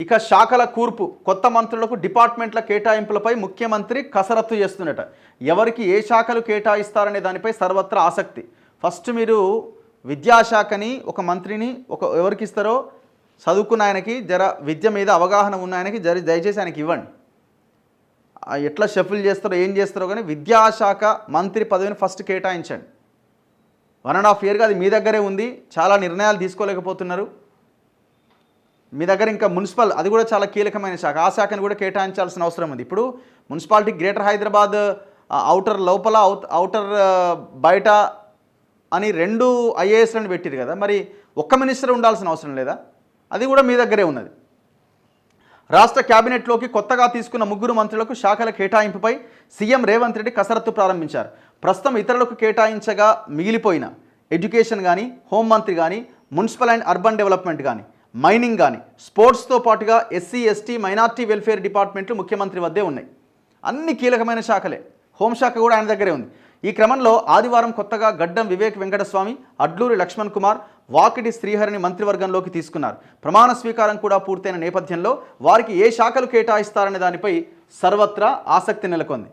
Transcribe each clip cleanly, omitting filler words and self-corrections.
ఇక శాఖల కూర్పు, కొత్త మంత్రులకు డిపార్ట్మెంట్ల కేటాయింపులపై ముఖ్యమంత్రి కసరత్తు చేస్తున్నట. ఎవరికి ఏ శాఖలు కేటాయిస్తారనే దానిపై సర్వత్రా ఆసక్తి. ఫస్ట్ మీరు విద్యాశాఖని ఒక మంత్రిని ఎవరికి ఇస్తారో చదువుకున్న ఆయనకి, జర విద్య మీద అవగాహన ఉన్న ఆయనకి దయచేసి ఆయనకి ఇవ్వండి. ఎట్లా షఫుల్ చేస్తారో ఏం చేస్తారో కానీ విద్యాశాఖ మంత్రి పదవిని ఫస్ట్ కేటాయించండి. 1.5 ఇయర్గా అది మీ దగ్గరే ఉంది, చాలా నిర్ణయాలు తీసుకోలేకపోతున్నారు. మీ దగ్గర ఇంకా మున్సిపల్, అది కూడా చాలా కీలకమైన శాఖ, ఆ శాఖను కూడా కేటాయించాల్సిన అవసరం ఉంది. ఇప్పుడు మున్సిపాలిటీ గ్రేటర్ హైదరాబాద్ అవుటర్ లోపల, అవుటర్ బయట అని 2 ఐఏఎస్లను పెట్టిరు కదా, మరి ఒక్క మినిస్టర్ ఉండాల్సిన అవసరం లేదా? అది కూడా మీ దగ్గరే ఉన్నది. రాష్ట్ర క్యాబినెట్లోకి కొత్తగా తీసుకున్న 3 మంత్రులకు శాఖల కేటాయింపుపై సీఎం రేవంత్ రెడ్డి కసరత్తు ప్రారంభించారు. ప్రస్తుతం ఇతరులకు కేటాయించగా మిగిలిపోయిన ఎడ్యుకేషన్ కానీ, హోంమంత్రి కానీ, మున్సిపల్ అండ్ అర్బన్ డెవలప్మెంట్ కానీ, మైనింగ్ కానీ, స్పోర్ట్స్తో పాటుగా ఎస్సీ ఎస్టీ మైనార్టీ వెల్ఫేర్ డిపార్ట్మెంట్లు ముఖ్యమంత్రి వద్దే ఉన్నాయి. అన్ని కీలకమైన శాఖలే. హోంశాఖ కూడా ఆయన దగ్గరే ఉంది. ఈ క్రమంలో ఆదివారం కొత్తగా గడ్డం వివేక్ వెంకటస్వామి, అడ్లూరి లక్ష్మణ్ కుమార్, వాకిటి శ్రీహరిని మంత్రివర్గంలోకి తీసుకున్నారు. ప్రమాణ స్వీకారం కూడా పూర్తయిన నేపథ్యంలో వారికి ఏ శాఖలు కేటాయిస్తారనే దానిపై సర్వత్రా ఆసక్తి నెలకొంది.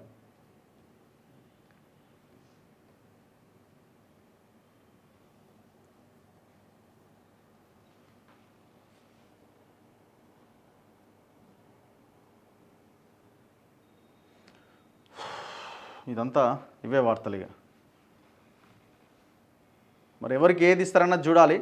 ఇదంతా ఇవే వార్తలుగా. మరి ఎవరికి ఏది ఇస్తారన్నది చూడాలి.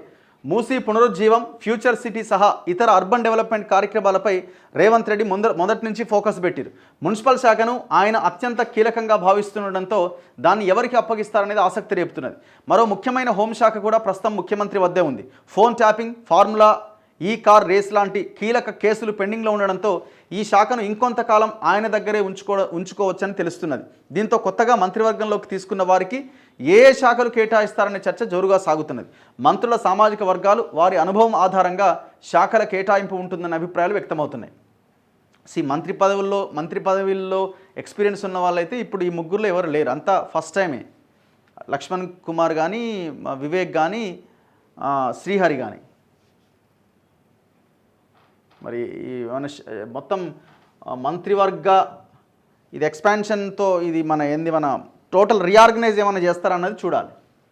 మూసీ పునరుజ్జీవం, ఫ్యూచర్ సిటీ సహా ఇతర అర్బన్ డెవలప్మెంట్ కార్యక్రమాలపై రేవంత్ రెడ్డి మొదటి నుంచి ఫోకస్ పెట్టారు. మున్సిపల్ శాఖను ఆయన అత్యంత కీలకంగా భావిస్తుండడంతో దాన్ని ఎవరికి అప్పగిస్తారనేది ఆసక్తి రేపుతున్నది. మరో ముఖ్యమైన హోంశాఖ కూడా ప్రస్తుతం ముఖ్యమంత్రి వద్దే ఉంది. ఫోన్ ట్యాపింగ్, ఫార్ములా ఈ కార్ రేస్ లాంటి కీలక కేసులు పెండింగ్లో ఉండడంతో ఈ శాఖను ఇంకొంతకాలం ఆయన దగ్గరే ఉంచుకోవచ్చని తెలుస్తున్నది. దీంతో కొత్తగా మంత్రివర్గంలోకి తీసుకున్న వారికి ఏ శాఖలు కేటాయిస్తారనే చర్చ జోరుగా సాగుతున్నది. మంత్రుల సామాజిక వర్గాలు, వారి అనుభవం ఆధారంగా శాఖల కేటాయింపు ఉంటుందన్న అభిప్రాయాలు వ్యక్తమవుతున్నాయి. మంత్రి పదవుల్లో ఎక్స్పీరియన్స్ ఉన్న వాళ్ళైతే ఇప్పుడు ఈ 3లో ఎవరు లేరు, అంతా ఫస్ట్ టైమే. లక్ష్మణ్ కుమార్ కానీ, వివేక్ కానీ, శ్రీహరి కానీ. మరి మొత్తం మంత్రివర్గ ఇది ఎక్స్పాన్షన్తో ఇది మన టోటల్ రీఆర్గనైజ్ ఏమైనా చేస్తారన్నది చూడాలి.